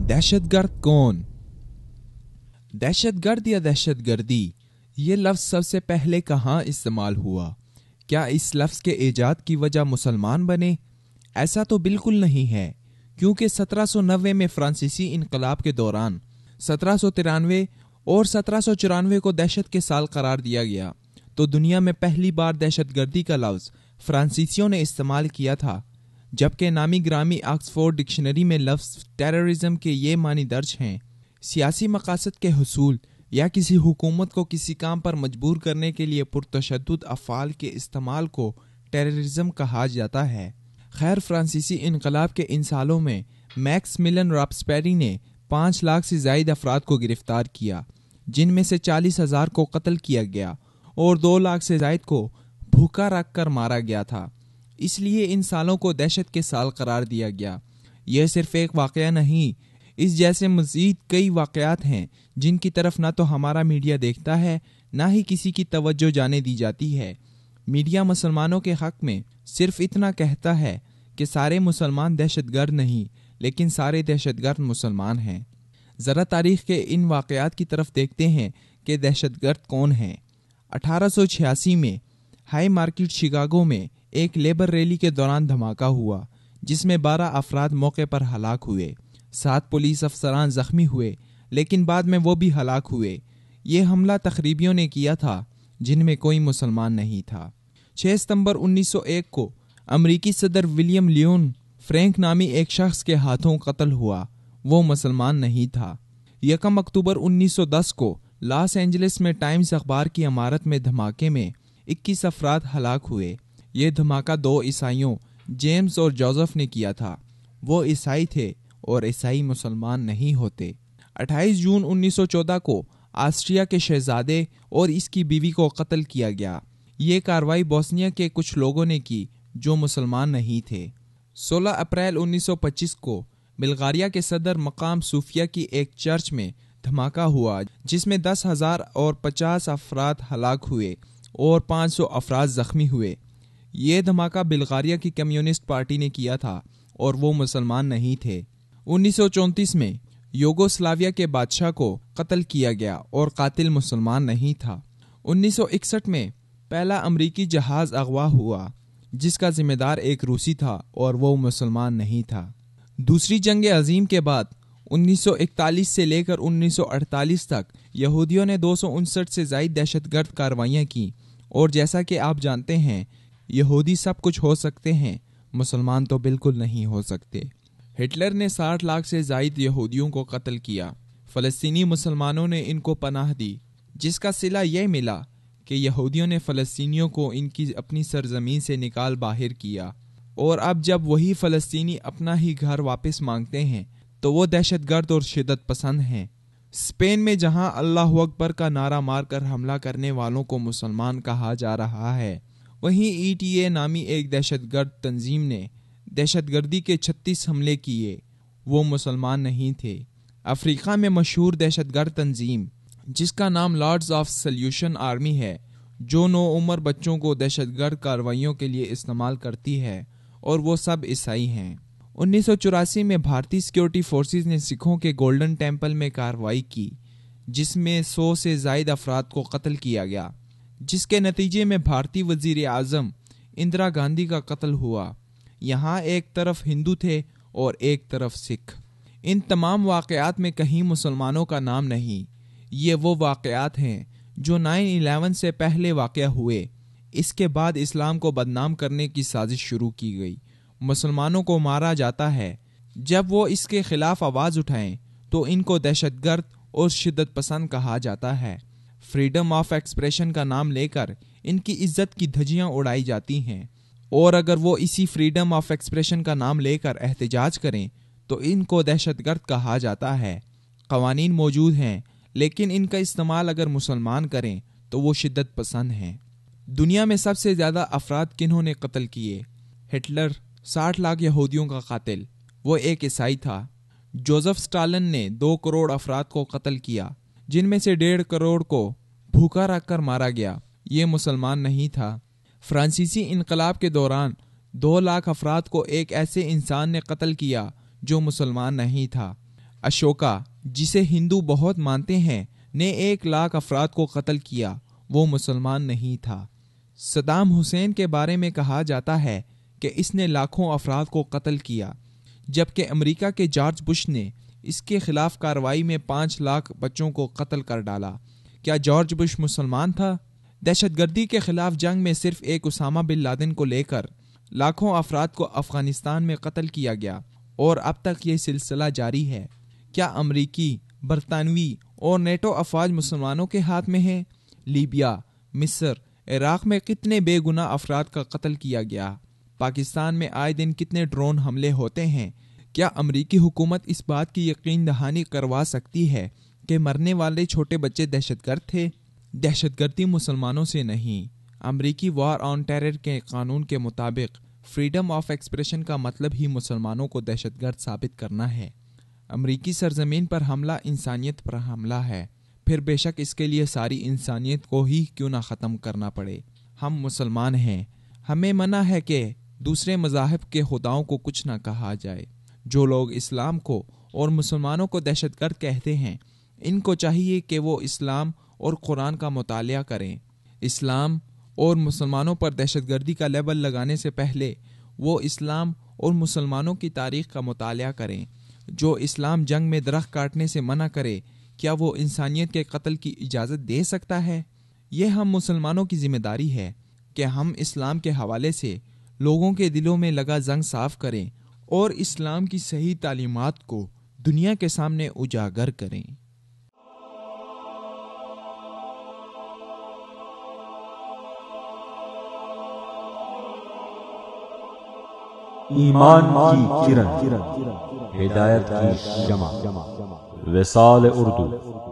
दहशत गर्द कौन? दहशत गर्द या दहशत गर्दी ये लफ्ज़ सबसे पहले कहाँ इस्तेमाल हुआ? क्या इस लफ्ज़ के ईजाद की वजह मुसलमान बने? ऐसा तो बिल्कुल नहीं है, क्योंकि 1790 में फ्रांसीसी इनकलाब के दौरान 1793 और 1794 को दहशत के साल करार दिया गया, तो दुनिया में पहली बार दहशत गर्दी का लफ्ज़ फ्रांसीसियों ने इस्तेमाल किया था, जबकि नामी ग्रामी ऑक्सफोर्ड डिक्शनरी में लफ्ज़ टेररिज्म के ये मानी दर्ज हैं: सियासी मकासद के हुसूल या किसी हुकूमत को किसी काम पर मजबूर करने के लिए पुरतशद्दुद अफ़आल के इस्तेमाल को टेररिज्म कहा जाता है। खैर, फ्रांसीसी इनकलाब के इन सालों में मैक्समिलियन रॉबस्पेरी ने 5 लाख से ज़ायद अफराद को गिरफ्तार किया, जिनमें से 40,000 को कत्ल किया गया और 2 लाख से ज़ायद को भूखा रख कर मारा गया था। इसलिए इन सालों को दहशत के साल करार दिया गया। यह सिर्फ एक वाक़या नहीं, इस जैसे मज़ीद कई वाक़यात हैं जिनकी तरफ ना तो हमारा मीडिया देखता है, ना ही किसी की तवज्जो जाने दी जाती है। मीडिया मुसलमानों के हक़ में सिर्फ इतना कहता है कि सारे मुसलमान दहशतगर्द नहीं, लेकिन सारे दहशतगर्द मुसलमान हैं। ज़रा तारीख़ के इन वाक़यात की तरफ देखते हैं कि दहशतगर्द कौन हैं। 1886 में हाई मार्केट शिकागो में एक लेबर रैली के दौरान धमाका हुआ, जिसमें 12 अफराद मौके पर हलाक हुए। 7 पुलिस अफसरान जख्मी हुए, लेकिन बाद में वो भी हलाक हुए। ये हमला तखरीबियों ने किया था, जिनमें कोई मुसलमान नहीं था। 6 सितंबर 1901 को अमरीकी सदर विलियम लियोन फ्रैंक नामी एक शख्स के हाथों कत्ल हुआ। वो मुसलमान नहीं था। 1 अक्टूबर 1910 को लॉस एंजलिस में टाइम्स अखबार की इमारत में धमाके में 21 अफराद हलाक हुए। ये धमाका 2 ईसाइयों जेम्स और जोसेफ ने किया था। वो ईसाई थे और ईसाई मुसलमान नहीं होते। 28 जून 1914 को ऑस्ट्रिया के शहजादे और इसकी बीवी को कत्ल किया गया। ये कार्रवाई बोस्निया के कुछ लोगों ने की जो मुसलमान नहीं थे। 16 अप्रैल 1925 को बुल्गारिया के सदर मकाम सूफिया की एक चर्च में धमाका हुआ, जिसमें 10,000 और 50 अफराद हलाक हुए और 500 अफराद जख्मी हुए। ये धमाका बुल्गारिया की कम्युनिस्ट पार्टी ने किया था और वो मुसलमान नहीं थे। 1934 में यूगोस्लाविया के बादशाह को कत्ल किया गया और कातिल मुसलमान नहीं था। 1961 में पहला अमरीकी जहाज अगवा हुआ, जिसका जिम्मेदार एक रूसी था और वो मुसलमान नहीं था। दूसरी जंग अजीम के बाद 1941 से लेकर 1948 तक यहूदियों ने 259 से ज़ायद दहशतगर्द कार्रवाइयाँ की, और जैसा कि आप जानते हैं, यहूदी सब कुछ हो सकते हैं, मुसलमान तो बिल्कुल नहीं हो सकते। हिटलर ने 60 लाख से ज़ायद यहूदियों को कत्ल किया। फ़लस्तीनी मुसलमानों ने इनको पनाह दी, जिसका सिला यह मिला कि यहूदियों ने फ़लस्तीनियों को इनकी अपनी सरजमीन से निकाल बाहर किया, और अब जब वही फ़लस्तीनी अपना ही घर वापस मांगते हैं तो वो दहशतगर्द और शिद्दत पसंद हैं। स्पेन में जहां अल्लाहु अकबर का नारा मारकर हमला करने वालों को मुसलमान कहा जा रहा है, वहीं ETA नामी एक दहशतगर्द तंजीम ने दहशतगर्दी के 36 हमले किए। वो मुसलमान नहीं थे। अफ्रीका में मशहूर दहशतगर्द तंजीम, जिसका नाम लॉर्ड्स ऑफ सल्यूशन आर्मी है, जो नौउम्र बच्चों को दहशतगर्द कार्रवाइयों के लिए इस्तेमाल करती है, और वो सब ईसाई हैं। 1984 में भारतीय सिक्योरिटी फोर्सेस ने सिखों के गोल्डन टेम्पल में कार्रवाई की, जिसमें 100 से ज़ायद अफराद को कत्ल किया गया, जिसके नतीजे में भारतीय वज़ीर आज़म इंदिरा गांधी का कत्ल हुआ। यहाँ एक तरफ हिंदू थे और एक तरफ सिख। इन तमाम वाक़यात में कहीं मुसलमानों का नाम नहीं। ये वो वाक़यात हैं जो 9/11 से पहले वाक़या हुए। इसके बाद इस्लाम को बदनाम करने की साजिश शुरू की गई। मुसलमानों को मारा जाता है। जब वो इसके खिलाफ आवाज़ उठाएं तो इनको दहशतगर्द और शिद्दत पसंद कहा जाता है। फ्रीडम ऑफ एक्सप्रेशन का नाम लेकर इनकी इज्जत की धज्जियां उड़ाई जाती हैं, और अगर वो इसी फ्रीडम ऑफ एक्सप्रेशन का नाम लेकर एहतजाज करें तो इनको दहशतगर्द कहा जाता है। कवानीन मौजूद हैं, लेकिन इनका इस्तेमाल अगर मुसलमान करें तो वो शिद्दत पसंद हैं। दुनिया में सबसे ज़्यादा अफराद किन्होंने कत्ल किए? हिटलर 60 लाख यहूदियों का कातिल, वो एक ईसाई था। जोसेफ स्टालिन ने 2 करोड़ अफराद को कत्ल किया, जिनमें से 1.5 करोड़ को भूखा रखकर मारा गया। ये मुसलमान नहीं था। फ्रांसीसी इनकलाब के दौरान 2 लाख अफराद को एक ऐसे इंसान ने कत्ल किया जो मुसलमान नहीं था। اشوکا، جسے ہندو بہت مانتے ہیں، نے 1,00,000 افراد کو قتل کیا، وہ مسلمان نہیں تھا۔ صدام حسین کے بارے میں کہا جاتا ہے کہ اس نے لاکھوں افراد کو قتل کیا، جبکہ امریکہ کے جارج بش نے اس کے خلاف کارروائی میں 5,00,000 بچوں کو قتل کر ڈالا۔ کیا جارج بش مسلمان تھا؟ دہشت گردی کے خلاف جنگ میں صرف ایک اسامہ بن لادن کو لے کر لاکھوں افراد کو افغانستان میں قتل کیا گیا، اور اب تک یہ سلسلہ جاری ہے۔ کیا امریکی، برطانوی اور نیٹو افواج مسلمانوں کے ہاتھ میں ہیں؟ لیبیا، مصر، عراق میں کتنے بے گناہ افراد کا قتل کیا گیا؟ پاکستان میں آئے دن کتنے ڈرون حملے ہوتے ہیں؟ کیا امریکی حکومت اس بات کی یقین دہانی کروا سکتی ہے کہ مرنے والے چھوٹے بچے دہشت گرد تھے؟ دہشت گردی مسلمانوں سے نہیں۔ امریکی وار آن ٹیرر کے قانون کے مطابق فریڈم آف ایکسپریشن کا مطلب ہی مسلمانوں کو دہشت گرد ثابت کرنا ہے۔ امریکی سرزمین پر حملہ انسانیت پر حملہ ہے، پھر بے شک اس کے لیے ساری انسانیت کو ہی کیوں نہ ختم کرنا پڑے۔ ہم مسلمان ہیں، ہمیں منع ہے کہ دوسرے مذاہب کے خداؤں کو کچھ نہ کہا جائے۔ جو لوگ اسلام کو اور مسلمانوں کو دہشت گرد کہتے ہیں، ان کو چاہیے کہ وہ اسلام اور قرآن کا مطالعہ کریں۔ اسلام اور مسلمانوں پر دہشت گردی کا لیبل لگانے سے پہلے وہ اسلام اور مسلمانوں کی تاریخ کا مطالعہ کریں۔ جو اسلام جنگ میں درخت کاٹنے سے منع کرے، کیا وہ انسانیت کے قتل کی اجازت دے سکتا ہے؟ یہ ہم مسلمانوں کی ذمہ داری ہے کہ ہم اسلام کے حوالے سے لوگوں کے دلوں میں لگا زنگ صاف کریں اور اسلام کی صحیح تعلیمات کو دنیا کے سامنے اجاگر کریں۔ ایمان کی کرن، ہدایت کی شمع، وصال اردو۔